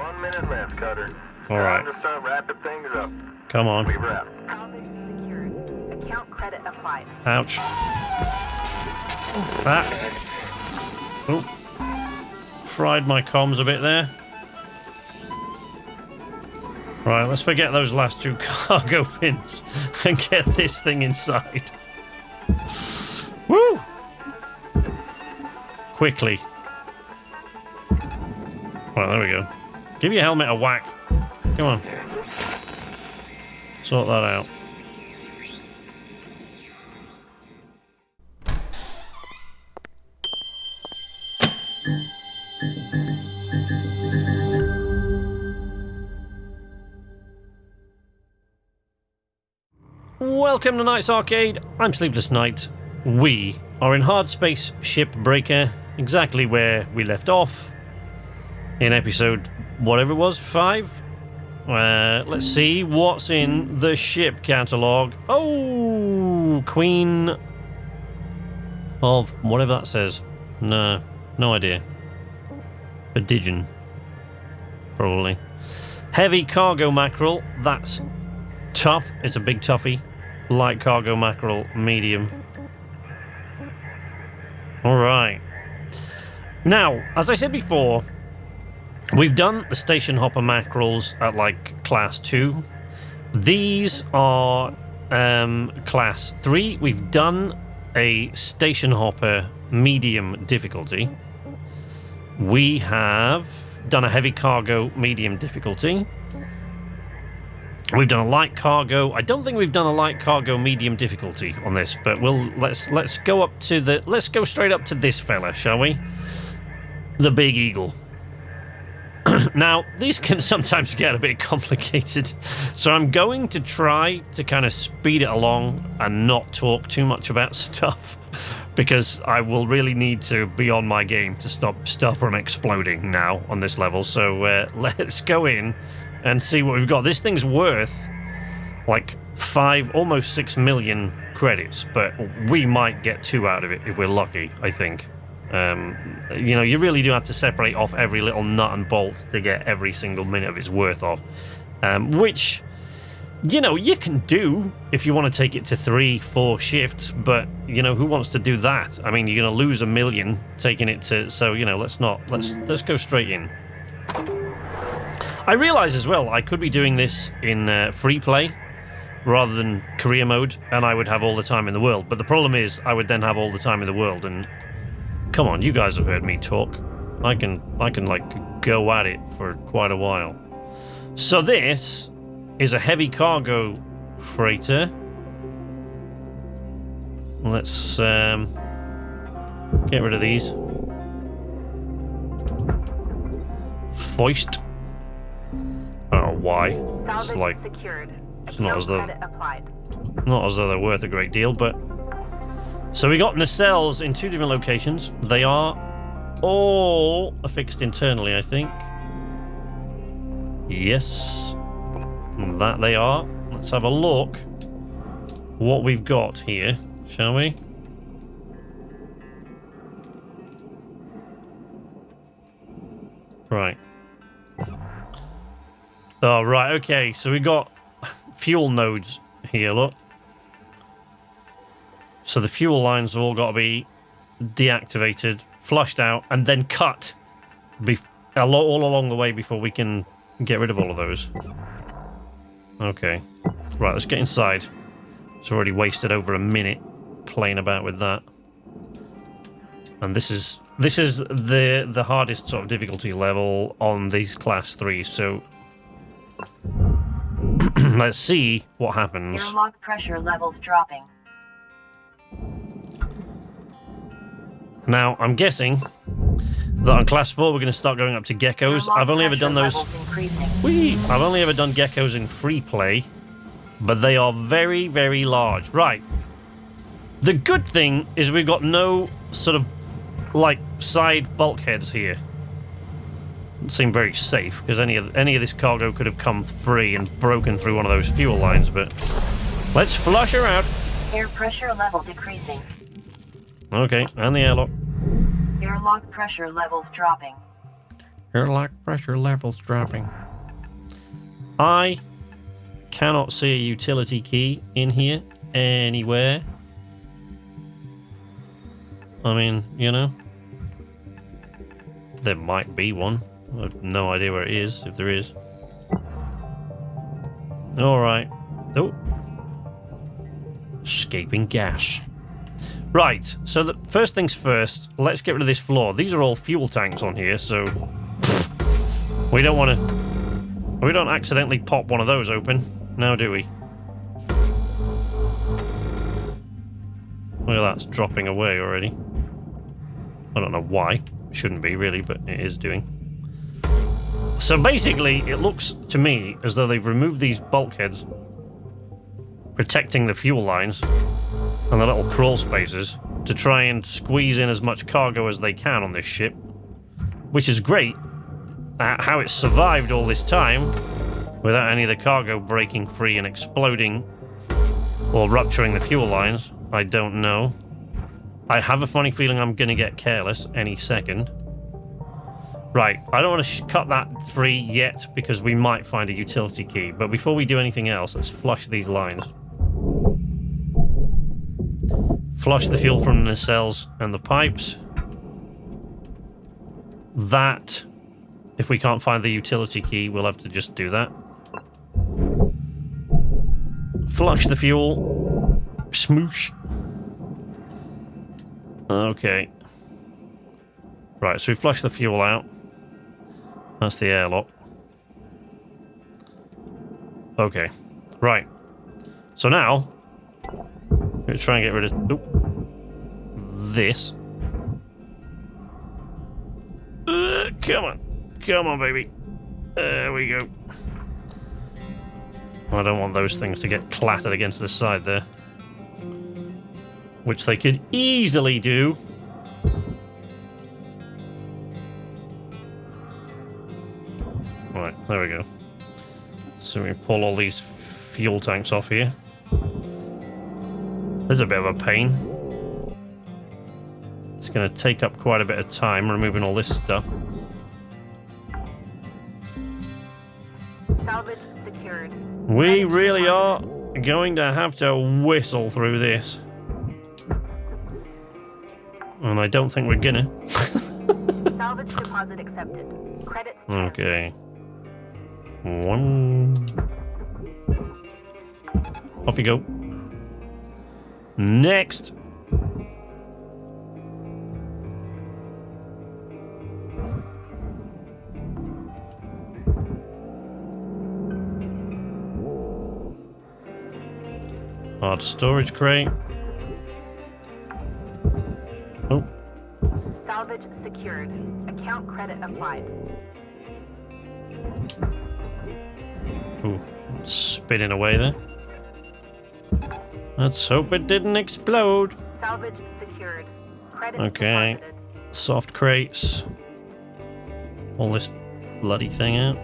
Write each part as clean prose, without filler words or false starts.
1 minute left, Cutter. All right. Time to start wrapping things up. Come on. We wrap. Salvage secured. Account credit applied. Ouch. That. Oh. Fried my comms a bit there. Right, let's forget those last 2 cargo pins and get this thing inside. Woo! Quickly. Right, there we go. Give your helmet a whack. Come on. Sort that out. Welcome to Night's Arcade. I'm Sleepless Knight. We are in Hardspace Shipbreaker, exactly where we left off in episode whatever it was, 5. Let's see what's in the ship catalogue. Oh, Queen of whatever that says. No idea. Prodigion, probably. Heavy Cargo Mackerel. That's tough. It's a big toughie. Light Cargo Mackerel, medium. Alright. Now, as I said before, we've done the station hopper mackerels at like class 2. These are class 3. We've done a station hopper medium difficulty. We have done a heavy cargo medium difficulty. We've done a light cargo. I don't think we've done a light cargo medium difficulty on this, but let's go straight up to this fella, shall we? The Big Eagle. Now, these can sometimes get a bit complicated, so I'm going to try to kind of speed it along and not talk too much about stuff, because I will really need to be on my game to stop stuff from exploding now on this level. So let's go in and see what we've got. This thing's worth like 5, almost 6 million credits, but we might get 2 out of it if we're lucky, I think. You know, you really do have to separate off every little nut and bolt to get every single minute of its worth off. Which, you know, you can do if you want to take it to 3-4 shifts, but, you know, who wants to do that? I mean, you're going to lose 1 million taking it to... So, you know, let's go straight in. I realise as well, I could be doing this in free play rather than career mode, and I would have all the time in the world. But the problem is, I would then have all the time in the world, and come on, you guys have heard me talk. I can like go at it for quite a while. So this is a heavy cargo freighter. Let's get rid of these. Foist. I don't know why. It's like secured. It's not as though they're worth a great deal, but so we got nacelles in 2 different locations. They are all affixed internally, I think. Yes, that they are. Let's have a look what we've got here, shall we? Right. Oh, right, okay, so we got fuel nodes here, look. So the fuel lines have all got to be deactivated, flushed out, and then cut all along the way before we can get rid of all of those. Okay. Right, let's get inside. It's already wasted over 1 minute playing about with that. And this is the hardest sort of difficulty level on these class 3s, so let's see what happens. Airlock pressure levels dropping. Now, I'm guessing that on class 4 we're going to start going up to geckos. I've only ever done those... I've only ever done geckos in free play, but they are very, very large. Right. The good thing is we've got no sort of, like, side bulkheads here. Doesn't seem very safe, because any of this cargo could have come free and broken through one of those fuel lines, but let's flush her out. Air pressure level decreasing. Okay, and the airlock. Airlock pressure levels dropping. Airlock pressure levels dropping. I cannot see a utility key in here anywhere. I mean, you know, there might be one. I have no idea where it is, if there is. Alright. Oh. Escaping gas. Right, so the first things first, let's get rid of this floor. These are all fuel tanks on here, so we don't want to... We don't accidentally pop one of those open, now do we? Look at that, it's dropping away already. I don't know why. It shouldn't be, really, but it is doing. So basically, it looks to me as though they've removed these bulkheads protecting the fuel lines and the little crawl spaces to try and squeeze in as much cargo as they can on this ship, which is great. How it's survived all this time without any of the cargo breaking free and exploding or rupturing the fuel lines, I don't know. I have a funny feeling I'm going to get careless any second. Right, I don't want to cut that free yet because we might find a utility key, but before we do anything else, let's flush these lines. Flush the fuel from the nacelles and the pipes. That, if we can't find the utility key, we'll have to just do that. Flush the fuel. Smoosh. Okay. Right, so we flush the fuel out. That's the airlock. Okay. Right. So now, we're going to try and get rid of this. Come on. Come on, baby. There we go. I don't want those things to get clattered against the side there. Which they could easily do. Right, there we go. So we pull all these fuel tanks off here. There's a bit of a pain. It's going to take up quite a bit of time removing all this stuff. Salvage secured. We really are going to have to whistle through this. And I don't think we're gonna. Salvage deposit accepted. Credits. Okay. One. Off you go. Next. Hard storage crate. Oh. Salvage secured. Account credit applied. Ooh, spinning away there. Let's hope it didn't explode. Salvage secured. Credit Okay. deposited. Soft crates. Pull this bloody thing out.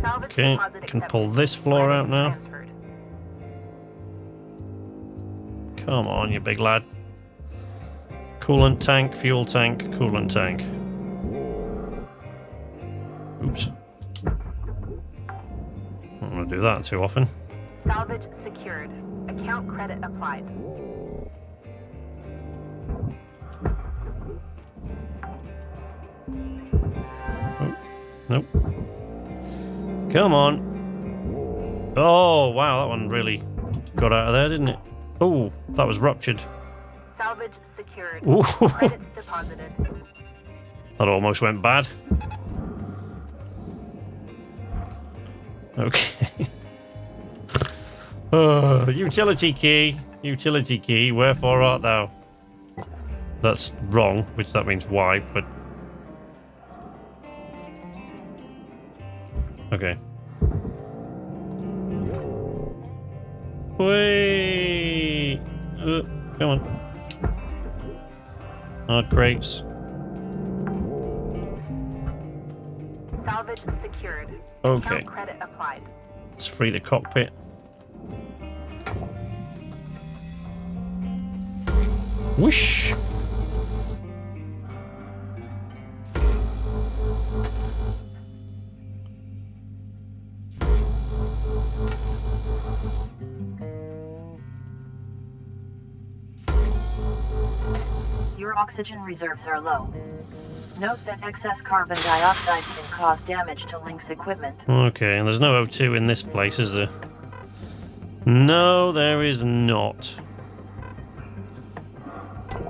Salvage Okay, deposit can accepted. pull this floor Credit out now. transferred. Come on, you big lad. Coolant tank, fuel tank, coolant tank. Oops. I don't want to do that too often. Salvage secured. Account credit applied. Oh, nope. Come on. Oh, wow, that one really got out of there, didn't it? Oh, that was ruptured. Salvage secured. Ooh. Credits deposited. That almost went bad. Okay. Utility key. Utility key. Wherefore art thou? That's wrong, which that means why, but... Okay. Wait. Come on. Hard crates. Salvage secured. Okay. Account credit applied. Let's free the cockpit. Whoosh! Your oxygen reserves are low. Note that excess carbon dioxide can cause damage to Link's equipment. Okay, and there's no O2 in this place, is there? No, there is not.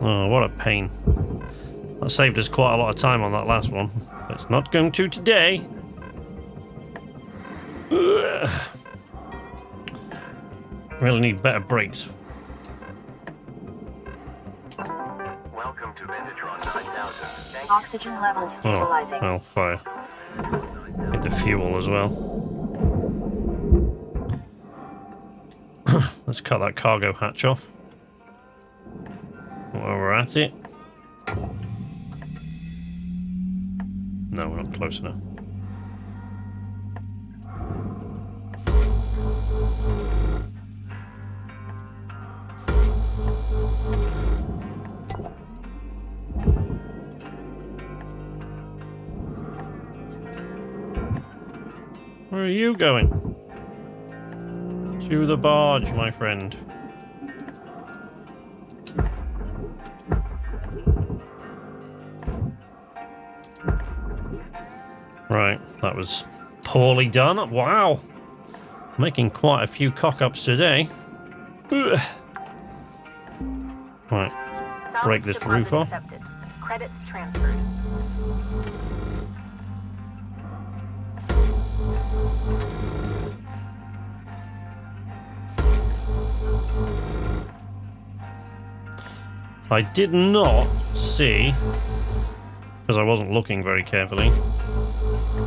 Oh, what a pain. That saved us quite a lot of time on that last one. But it's not going to today. Ugh. Really need better brakes. Welcome to Vendatron 9000. Oxygen levels stabilizing. Oh, fire. Need the fuel as well. Let's cut that cargo hatch off. While we're at it. No, we're not close enough. Where are you going? To the barge, my friend. Right, that was poorly done. Wow. Making quite a few cock-ups today. Ugh. Right, break this Salvage roof deposit off. accepted. Credits transferred. I did not see, because I wasn't looking very carefully,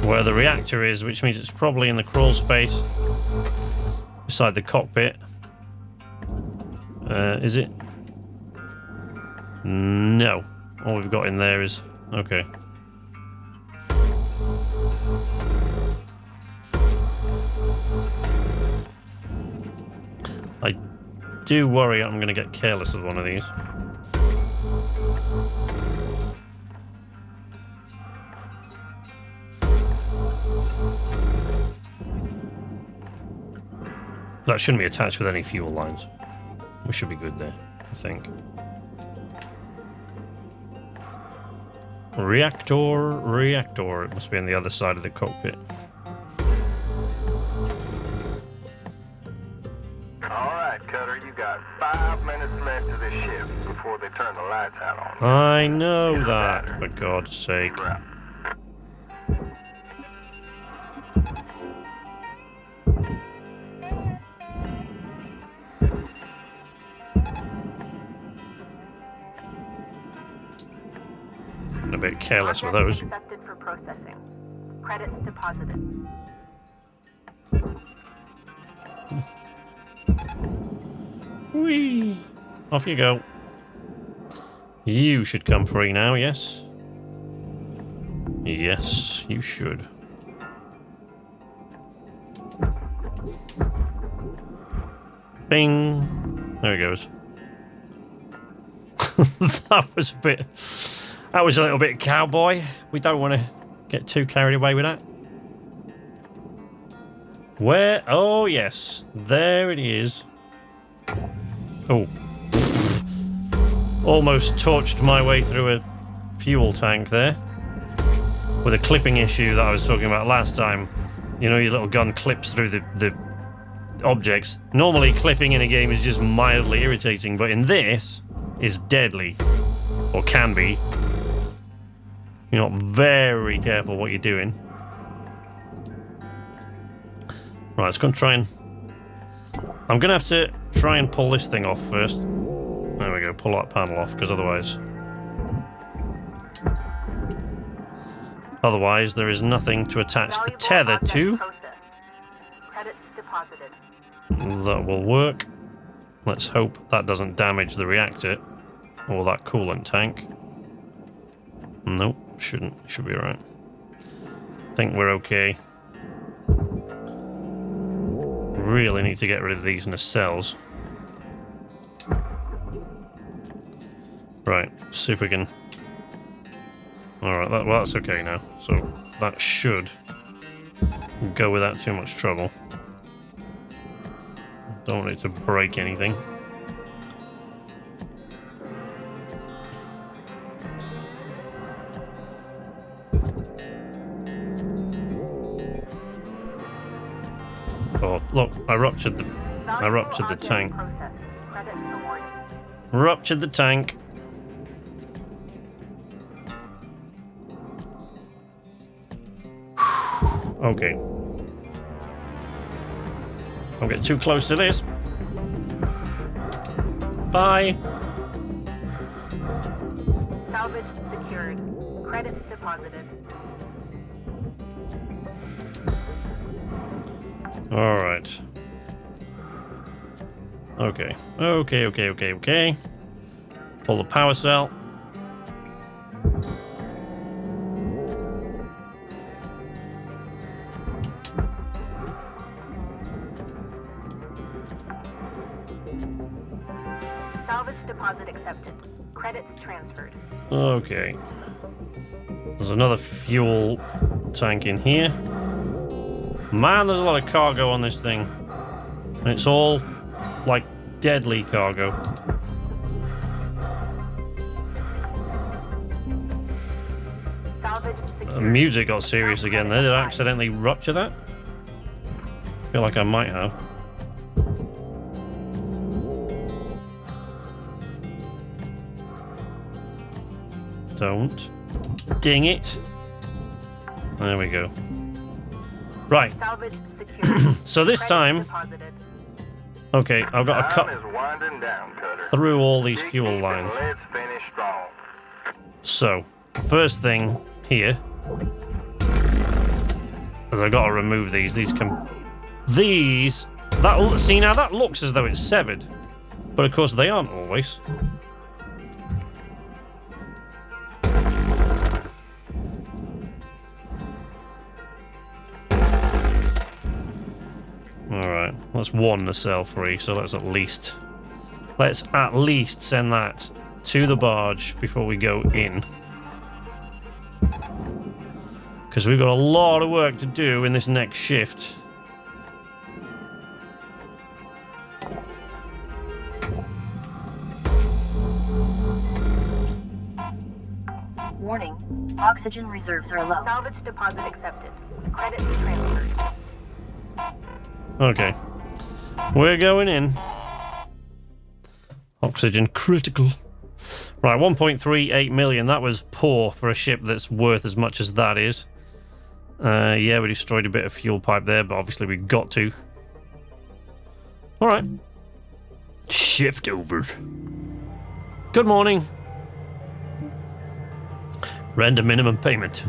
where the reactor is, which means it's probably in the crawl space beside the cockpit. Is it? No. All we've got in there is... Okay. I do worry I'm going to get careless with one of these. That shouldn't be attached with any fuel lines. We should be good there, I think. Reactor. It must be on the other side of the cockpit. Alright, Cutter, you got 5 minutes left of this ship before they turn the lights out on I know that, for God's sake. you. Crap. A bit careless with those. Object accepted for processing. Credits deposited. Whee! Off you go. You should come free now, yes? Yes, you should. Bing! There he goes. That was a bit... That was a little bit cowboy. We don't want to get too carried away with that. Where? Oh, yes. There it is. Oh. Almost torched my way through a fuel tank there. With a clipping issue that I was talking about last time. You know, your little gun clips through the objects. Normally, clipping in a game is just mildly irritating, but in this, is deadly. Or can be. You're not very careful what you're doing. Right, let's go and try and... I'm going to have to try and pull this thing off first. There we go, pull that panel off, because otherwise... Otherwise, there is nothing to attach the Valuable tether object to. processed. Credits deposited. That will work. Let's hope that doesn't damage the reactor. Or that coolant tank. Nope, shouldn't. Should be alright. Think we're okay. Really need to get rid of these nacelles. Right, see if we can... Alright, well, that's okay now. So, that should go without too much trouble. Don't want it to break anything. Oh, look, I ruptured the tank. Ruptured the tank. Okay. Don't get too close to this. Bye. Salvage secured. Credits deposited. Alright. Okay. Okay. Pull the power cell. Salvage deposit accepted. Credits transferred. Okay. There's another fuel tank in here. Man, there's a lot of cargo on this thing. And it's all, like, deadly cargo. Salvage secured. The music got serious again there. Did I accidentally rupture that? I feel like I might have. Don't. Ding it. There we go. Right. Salvage secured. So this Credits time... deposited. Okay, I've got to Time cut is winding down, Cutter. through all these Dig fuel deep lines. and let's finish strong. So, first thing here is I've got to remove these. These can... These... That, see, now that looks as though it's severed. But of course they aren't always. Alright, that's one nacelle free, so let's at least send that to the barge before we go in. Because we've got a lot of work to do in this next shift. Warning, oxygen reserves are low. Salvage deposit accepted. Credits transferred. Okay. We're going in. Oxygen critical. Right, 1.38 million. That was poor for a ship that's worth as much as that is. Yeah, we destroyed a bit of fuel pipe there, but obviously we got to. Alright. Shift over. Good morning. Render minimum payment.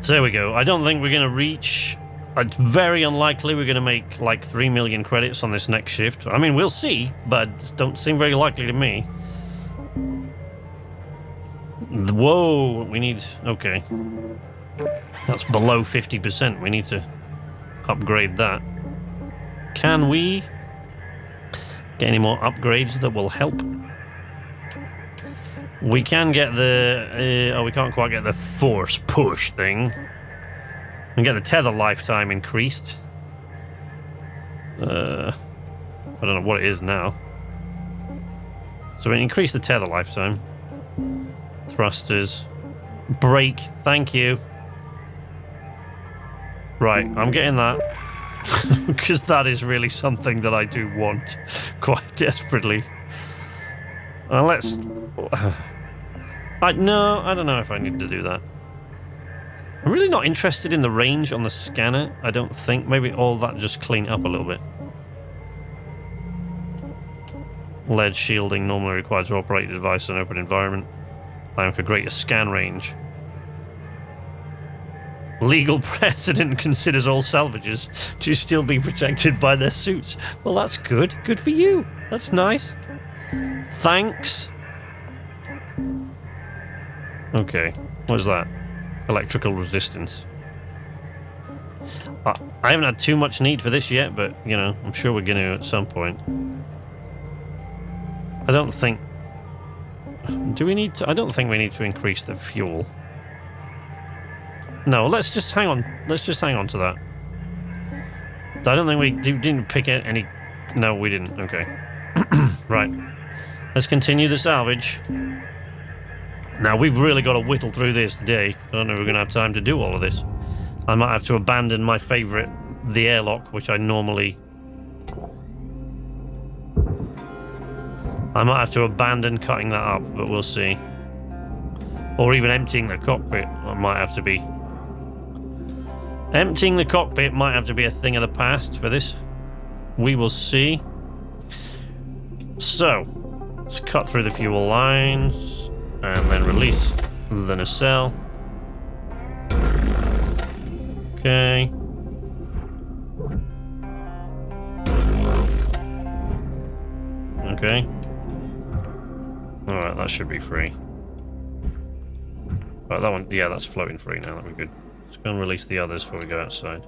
So there we go. I don't think we're going to reach... It's very unlikely we're going to make like 3 million credits on this next shift. I mean, we'll see, but it don't seem very likely to me. Whoa, we need... Okay. That's below 50%. We need to upgrade that. Can we get any more upgrades that will help? We can get the... oh, we can't quite get the force push thing. We can get the tether lifetime increased. I don't know what it is now. So we increase the tether lifetime. Thrusters. Brake. Thank you. Right, I'm getting that. Because that is really something that I do want quite desperately. Let's... No, I don't know if I need to do that. I'm really not interested in the range on the scanner, I don't think. Maybe all that just clean up a little bit. Lead shielding normally required to operate the device in an open environment, allowing for greater scan range. Legal precedent considers all salvages to still be protected by their suits. Well, that's good. Good for you. That's nice. Thanks. Okay, what is that? Electrical resistance. I haven't had too much need for this yet, but, you know, I'm sure we're going to at some point. I don't think... Do we need to... I don't think we need to increase the fuel. No, let's just hang on. Let's just hang on to that. I don't think we didn't pick any... No, we didn't. Okay. Right. Let's continue the salvage. Now, we've really got to whittle through this today. I don't know if we're going to have time to do all of this. I might have to abandon my favourite, the airlock, which I normally... I might have to abandon cutting that up, but we'll see. Or even emptying the cockpit. I might have to be... Emptying the cockpit might have to be a thing of the past for this. We will see. So, let's cut through the fuel lines and then release the nacelle. Okay. Okay. Alright, that should be free. Right, that one, yeah, that's floating free now, that'll be good. Let's go and release the others before we go outside.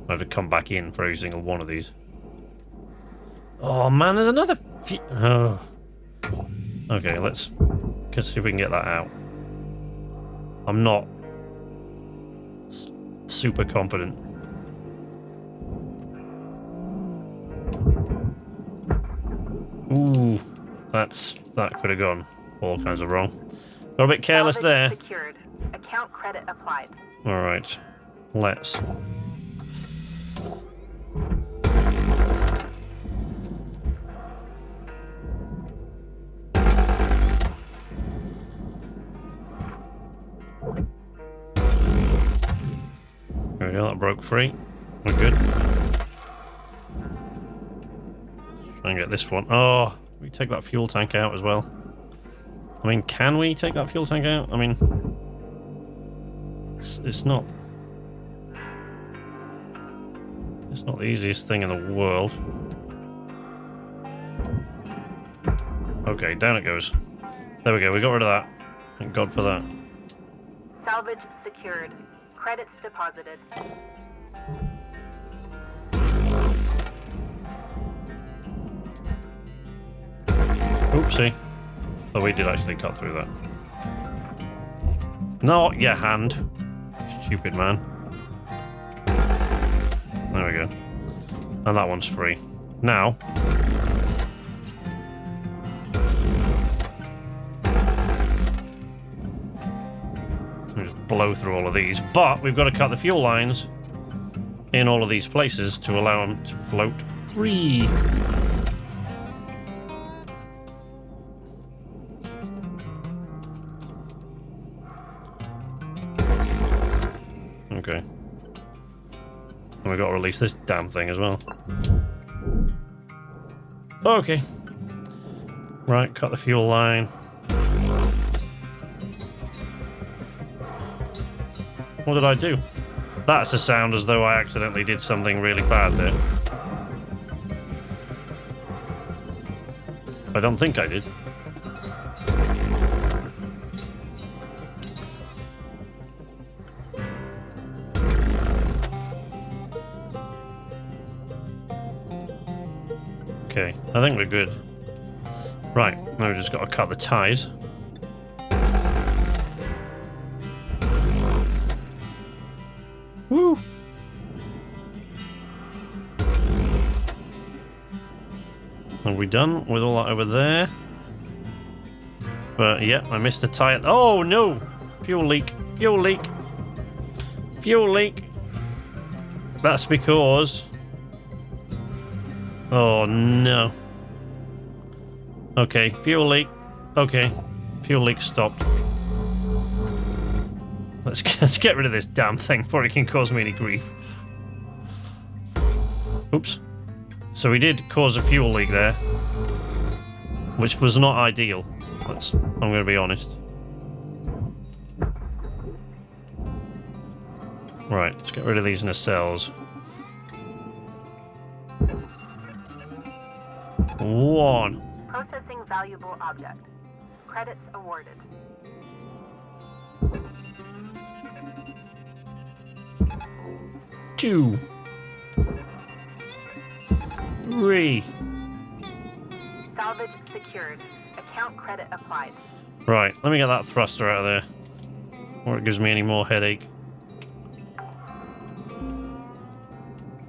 I have to come back in for every single one of these. Oh man, there's another few... Oh. Okay, let's see if we can get that out. I'm not super confident. Ooh, that could have gone all kinds of wrong. Got a bit careless there. Secured. Account credit applied. All right, let's. There we go, that broke free. We're good. Try and get this one. Oh, we take that fuel tank out as well. I mean, can we take that fuel tank out? I mean, it's not the easiest thing in the world. Okay, down it goes. There we go, we got rid of that. Thank God for that. Salvage secured. Credits deposited. Oopsie. Oh, we did actually cut through that. Not your hand. Stupid man. There we go. And that one's free. Now... we just blow through all of these. But we've got to cut the fuel lines in all of these places to allow them to float free. Okay. And we've got to release this damn thing as well. Okay. Right, cut the fuel line. What did I do? That's a sound as though I accidentally did something really bad there. I don't think I did. Okay, I think we're good. Right, now we've just got to cut the ties. Woo! Are we done with all that over there? But yeah, I missed a tie. Oh no! Fuel leak! Fuel leak! Fuel leak! That's because... Oh no. Okay, fuel leak. Okay, fuel leak stopped. Let's get rid of this damn thing before it can cause me any grief. Oops. So we did cause a fuel leak there, which was not ideal. I'm going to be honest. Right, let's get rid of these nacelles. One. Processing valuable object. Credits awarded. Two. Three. Salvage secured. Account credit applied. Right, let me get that thruster out of there. Before it gives me any more headache.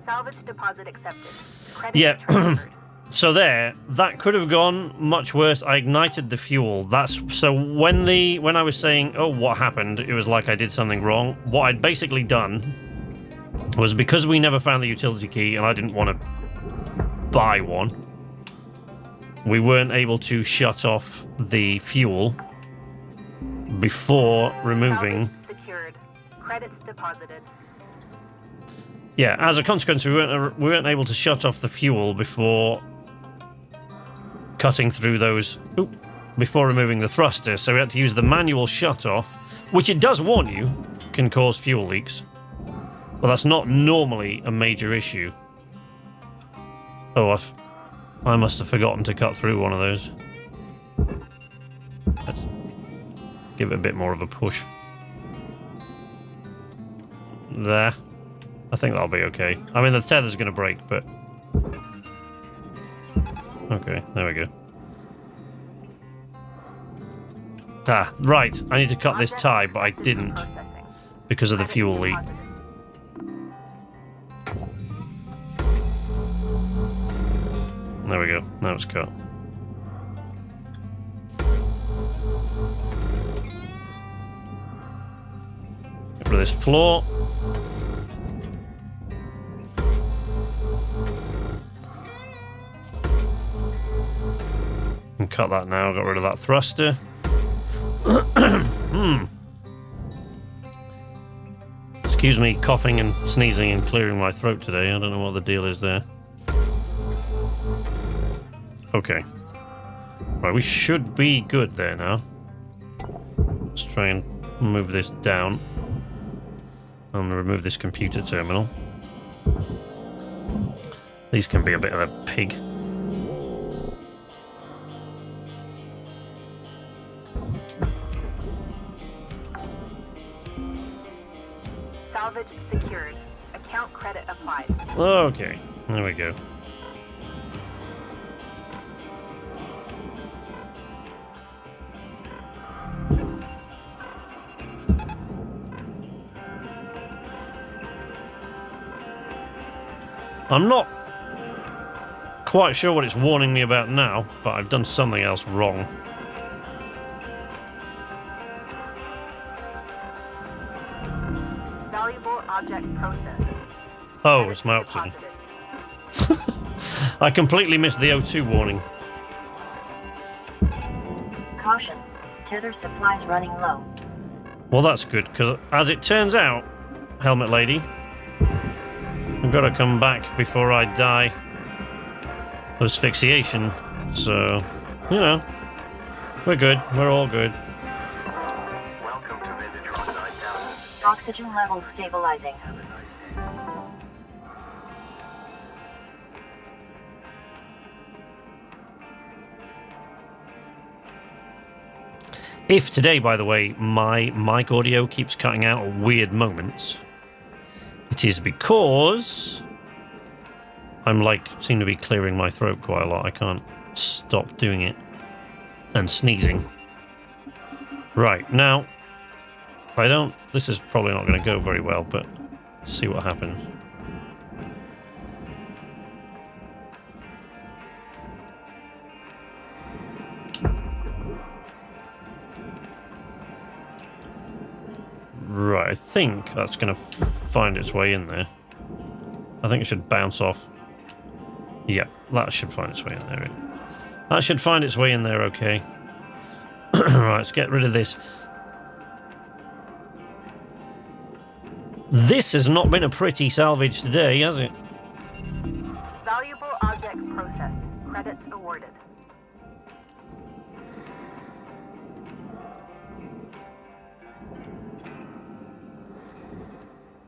Salvage deposit accepted. Credit Yeah. transferred. So there, that could have gone much worse. I ignited the fuel. That's so when I was saying, oh, what happened? It was like I did something wrong. What I'd basically done was, because we never found the utility key and I didn't want to buy one, we weren't able to shut off the fuel before removing. Salvage secured. Credits deposited. Yeah, as a consequence, we weren't able to shut off the fuel before cutting through those, before removing the thruster, so we had to use the manual shut-off, which it does warn you can cause fuel leaks. But that's not normally a major issue. Oh, I must have forgotten to cut through one of those. Let's give it a bit more of a push. There. I think that'll be okay. I mean, the tether's going to break, but... Okay, there we go. Ah, right. I need to cut this tie, but I didn't Processing. because of the Credits fuel leak. deposited. There we go. Now it's cut. Get rid of this floor. And cut that now. Got rid of that thruster. Excuse me, coughing and sneezing and clearing my throat today. I don't know what the deal is there. Okay. Right, we should be good there now. Let's try and move this down. I'm gonna remove this computer terminal. These can be a bit of a pig. Salvage secured. Account credit applied. Okay, there we go. I'm not quite sure what it's warning me about now, but I've done something else wrong. Valuable object processed. Oh, it's my oxygen. Deposited. I completely missed the O2 warning. Caution. Tether supplies running low. Well, that's good, because as it turns out, Helmet Lady, I've got to come back before I die of asphyxiation. So, you know, we're good. We're all good. Welcome to Vintage 9000. Oxygen levels stabilizing. If today, by the way, my mic audio keeps cutting out at weird moments, it is because I'm seem to be clearing my throat quite a lot. I can't stop doing it. And sneezing. Right, now, this is probably not going to go very well, but see what happens. Right, I think that's going to find its way in there. I think it should bounce off. Yeah, that should find its way in there. That should find its way in there, okay. Right, let's get rid of this. This has not been a pretty salvage today, has it? Valuable object processed. Credits awarded.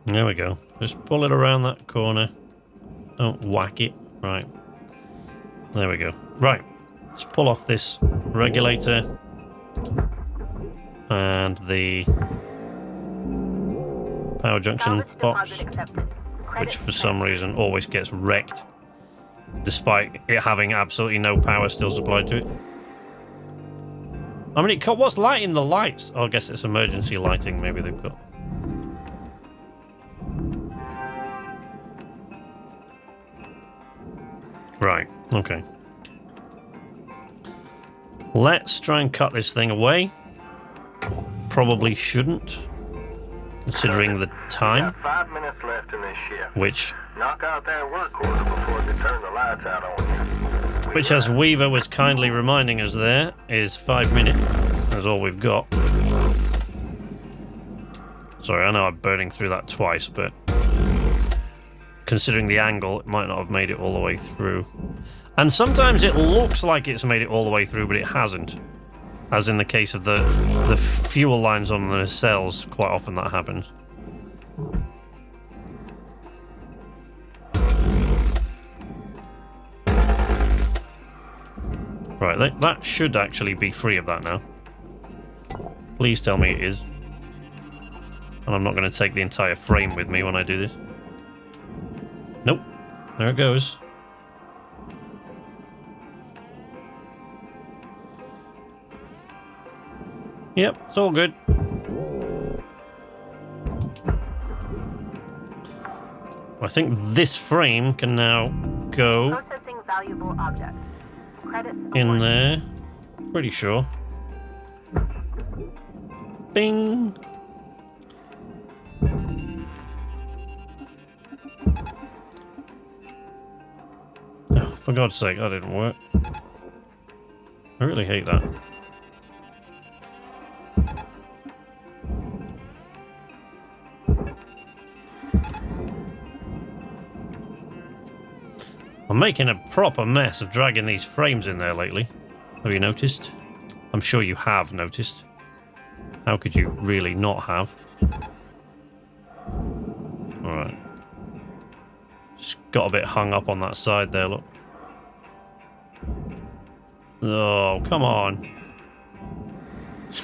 There we go. Just pull it around that corner. Don't whack it. Right. There we go. Right. Let's pull off this regulator. And the power junction Salvage box, deposit accepted. which Credits for some reason always gets wrecked despite it having absolutely no power still supplied to it. I mean, what's lighting the lights? Oh, I guess it's emergency lighting maybe they've got. Right, okay. Let's try and cut this thing away. Probably shouldn't, considering the time. Got 5 minutes left in this shift. Which, Knock out that work order before they turn the lights out on you. which, as Weaver was kindly reminding us there, is 5 minutes. That's all we've got. Sorry, I know I'm burning through that twice, but considering the angle, it might not have made it all the way through. And sometimes it looks like it's made it all the way through, but it hasn't. As in the case of the fuel lines on the nacelles, quite often that happens. Right, that should actually be free of that now. Please tell me it is. And I'm not going to take the entire frame with me when I do this. Nope. There it goes. Yep, it's all good. I think this frame can now go Processing valuable objects. Credits in awarded. there. Pretty sure. Bing! Oh, for God's sake, that didn't work. I really hate that. I'm making a proper mess of dragging these frames in there lately. Have you noticed? I'm sure you have noticed. How could you really not have? Alright. Just got a bit hung up on that side there, look. Oh, come on.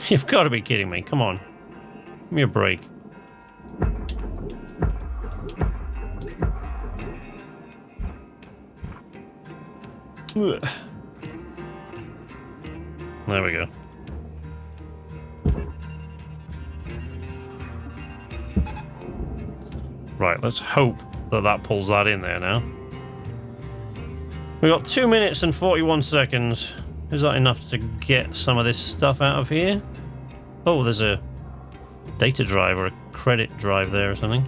You've got to be kidding me. Come on. Give me a break. Ugh. There we go. Right, let's hope that that pulls that in there now. We got 2 minutes and 41 seconds. Is that enough to get some of this stuff out of here? Oh, there's a data drive or a credit drive there or something.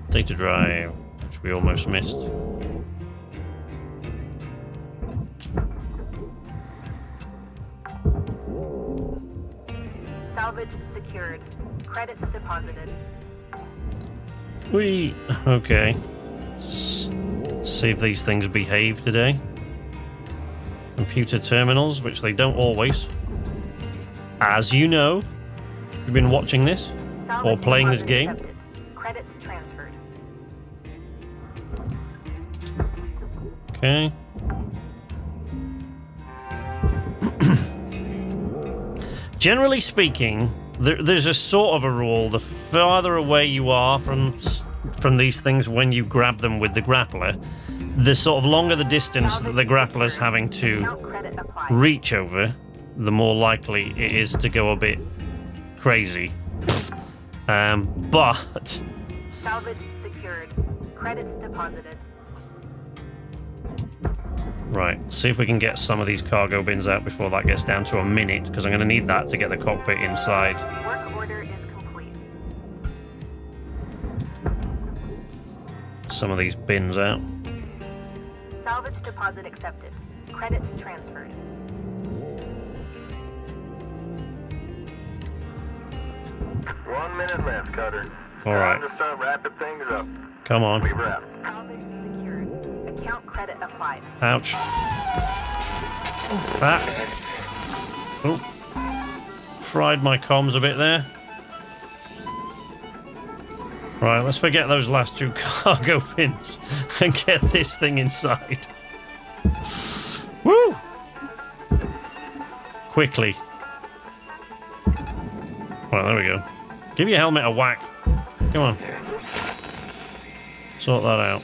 Data drive, which we almost missed. Salvage secured. Credits deposited. Okay. See if these things behave today. Computer terminals, which they don't always. As you know, you've been watching this Salvage or playing this deposit game. accepted. Credits transferred. Okay. Generally speaking, there's a sort of a rule. The farther away you are from these things when you grab them with the grappler, the sort of longer the distance that the grappler's having to Account credit applied. reach over, the more likely it is to go a bit crazy. But Salvage secured. Credits deposited. right, see if we can get some of these cargo bins out before that gets down to a minute, because I'm going to need that to get the cockpit inside. Work order is complete. Some of these bins out. Salvage deposit accepted. Credits transferred. One minute left, Cutter. All right. Time to start wrapping things up. Come on. We've wrapped. Salvage secured. Account credit applied. Ouch. That. Oh. Fried my comms a bit there. Right, let's forget those last two cargo pins and get this thing inside. Woo! Quickly. Right, there we go. Give your helmet a whack. Come on. Sort that out.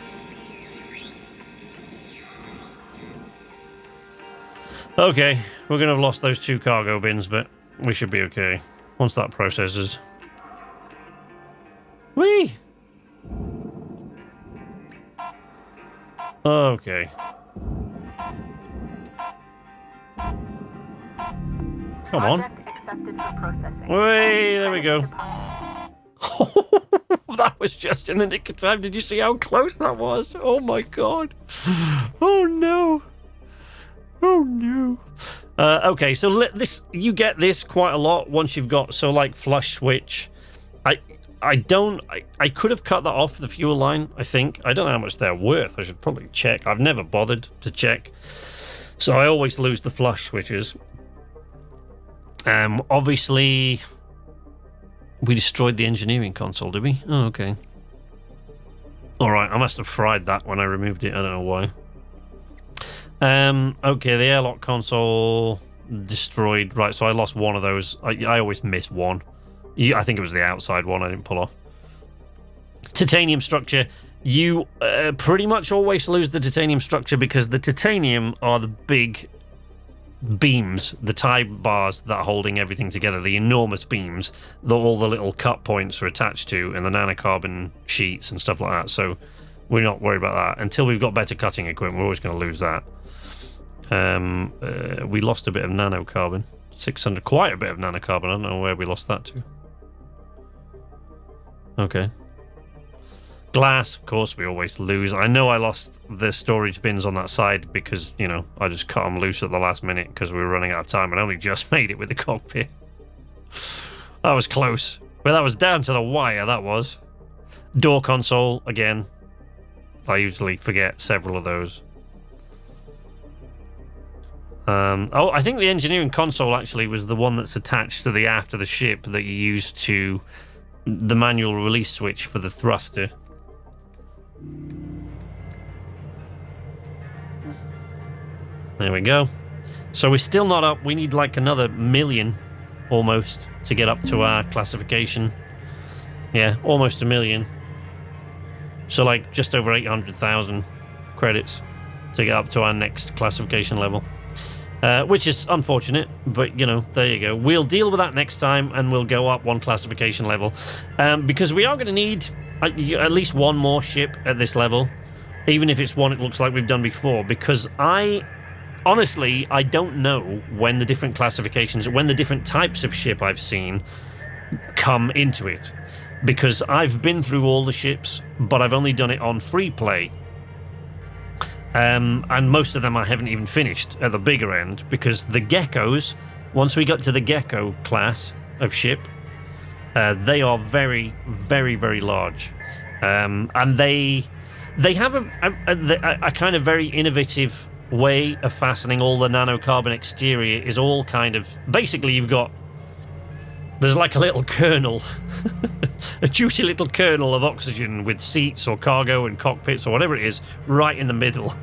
Okay, we're going to have lost those 2 cargo bins, but we should be okay once that processes. Whee! Okay. Come on. Object accepted for processing. Wait, there we go. That was just in the nick of time. Did you see how close that was? Oh my god. Oh no. Oh no. Okay, so you get this quite a lot once you've got, so like flush switch. I could have cut that off the fuel line, I think. I don't know how much they're worth. I should probably check. I've never bothered to check. So I always lose the flush switches. Obviously, we destroyed the engineering console, did we? Oh, okay. Alright, I must have fried that when I removed it. I don't know why. Okay, the airlock console destroyed. Right, so I lost one of those. I always miss one. I think it was the outside one I didn't pull off. Titanium structure. You pretty much always lose the titanium structure because the titanium are the big beams, the tie bars that are holding everything together, the enormous beams that all the little cut points are attached to, and the nanocarbon sheets and stuff like that. So we're not worried about that. Until we've got better cutting equipment, we're always going to lose that. We lost a bit of nanocarbon. 600, quite a bit of nanocarbon. I don't know where we lost that to. Okay. Glass, of course, we always lose. I know I lost the storage bins on that side because, you know, I just cut them loose at the last minute because we were running out of time and only just made it with the cockpit. That was close. Well, that was down to the wire, that was. Door console, again. I usually forget several of those. Oh, I think the engineering console actually was the one that's attached to the aft of the ship that you use to the manual release switch for the thruster. There we go. So we're still not up. We need like another 1 million almost to get up to our classification. Yeah, almost 1 million. So like just over 800,000 credits to get up to our next classification level. Which is unfortunate, but, you know, there you go. We'll deal with that next time, and we'll go up one classification level. Because we are going to need at least one more ship at this level, even if it's one it looks like we've done before, because honestly, I don't know when the different classifications, when the different types of ship I've seen come into it. Because I've been through all the ships, but I've only done it on free play. And most of them I haven't even finished at the bigger end, because the geckos, once we got to the gecko class of ship, they are very, very, very large. And they have a kind of very innovative way of fastening all the nanocarbon exterior. Is all kind of, basically you've got, there's like a little kernel, a juicy little kernel of oxygen with seats or cargo and cockpits or whatever it is right in the middle.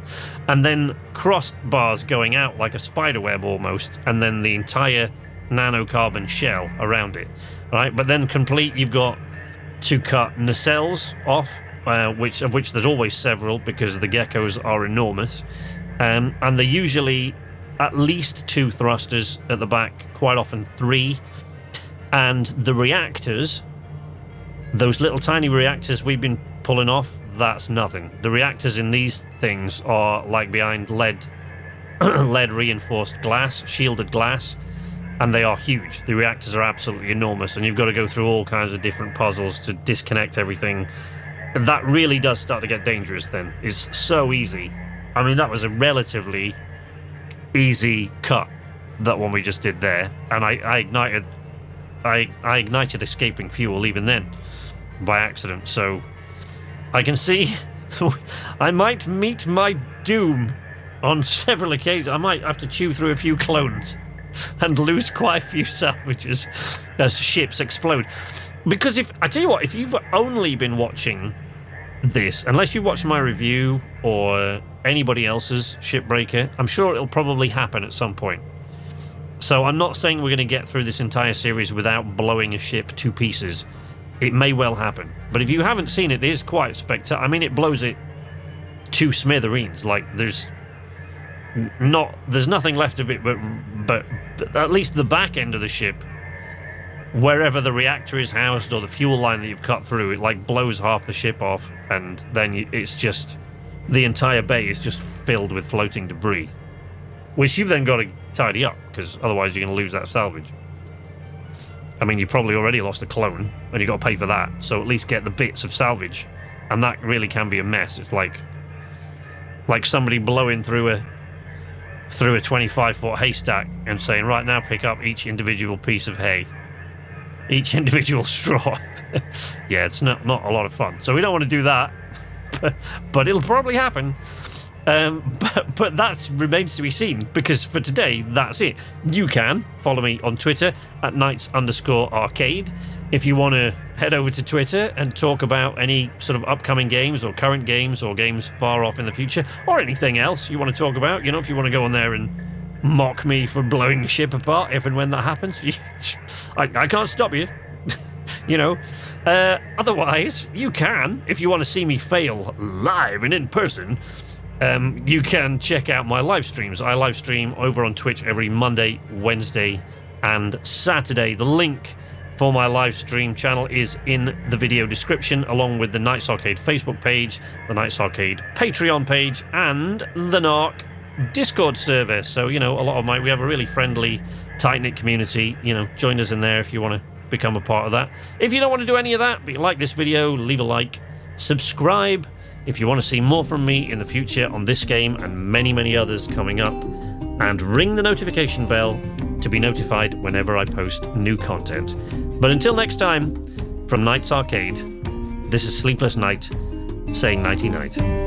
And then crossed bars going out like a spider web almost, and then the entire nanocarbon shell around it. Right? But then complete, you've got to cut nacelles off, of which there's always several because the geckos are enormous. And they're usually at least 2 thrusters at the back, quite often 3. And the reactors, those little tiny reactors we've been pulling off, that's nothing. The reactors in these things are like behind lead reinforced glass, shielded glass, and they are huge. The reactors are absolutely enormous, and you've got to go through all kinds of different puzzles to disconnect everything. That really does start to get dangerous then. It's so easy. I mean, that was a relatively easy cut, that one we just did there, and I ignited escaping fuel even then by accident, so I can see I might meet my doom on several occasions. I might have to chew through a few clones and lose quite a few salvages as ships explode. Because if I tell you what, if you've only been watching this, unless you watch my review or anybody else's Shipbreaker, I'm sure it'll probably happen at some point. So I'm not saying we're going to get through this entire series without blowing a ship to pieces. It may well happen. But if you haven't seen it, it is quite spectacular. I mean, it blows it to smithereens. Like, there's there's nothing left of it but at least the back end of the ship, wherever the reactor is housed or the fuel line that you've cut through, it like blows half the ship off, and then it's just the entire bay is just filled with floating debris, which you've then got to tidy up, because otherwise you're going to lose that salvage. I mean, you probably already lost a clone, and you've got to pay for that, so at least get the bits of salvage, and that really can be a mess. It's like somebody blowing through a 25-foot haystack and saying, right, now pick up each individual piece of hay, each individual straw. Yeah, it's not a lot of fun, so we don't want to do that, but it'll probably happen. But that remains to be seen, because for today, that's it. You can follow me on Twitter at @knights_arcade. If you want to head over to Twitter and talk about any sort of upcoming games or current games or games far off in the future, or anything else you want to talk about, you know, if you want to go on there and mock me for blowing the ship apart if and when that happens, I can't stop you. You know, otherwise, you can, if you want to see me fail live and in person, you can check out my live streams. I live stream over on Twitch every Monday, Wednesday, and Saturday. The link for my live stream channel is in the video description, along with the Knights Arcade Facebook page, the Knights Arcade Patreon page, and the KnArc Discord server. So, you know, we have a really friendly, tight-knit community. You know, join us in there if you want to become a part of that. If you don't want to do any of that, but you like this video, leave a like, subscribe if you want to see more from me in the future on this game and many, many others coming up, and ring the notification bell to be notified whenever I post new content. But until next time, from Knights Arcade, this is Sleepless Night saying nighty-night.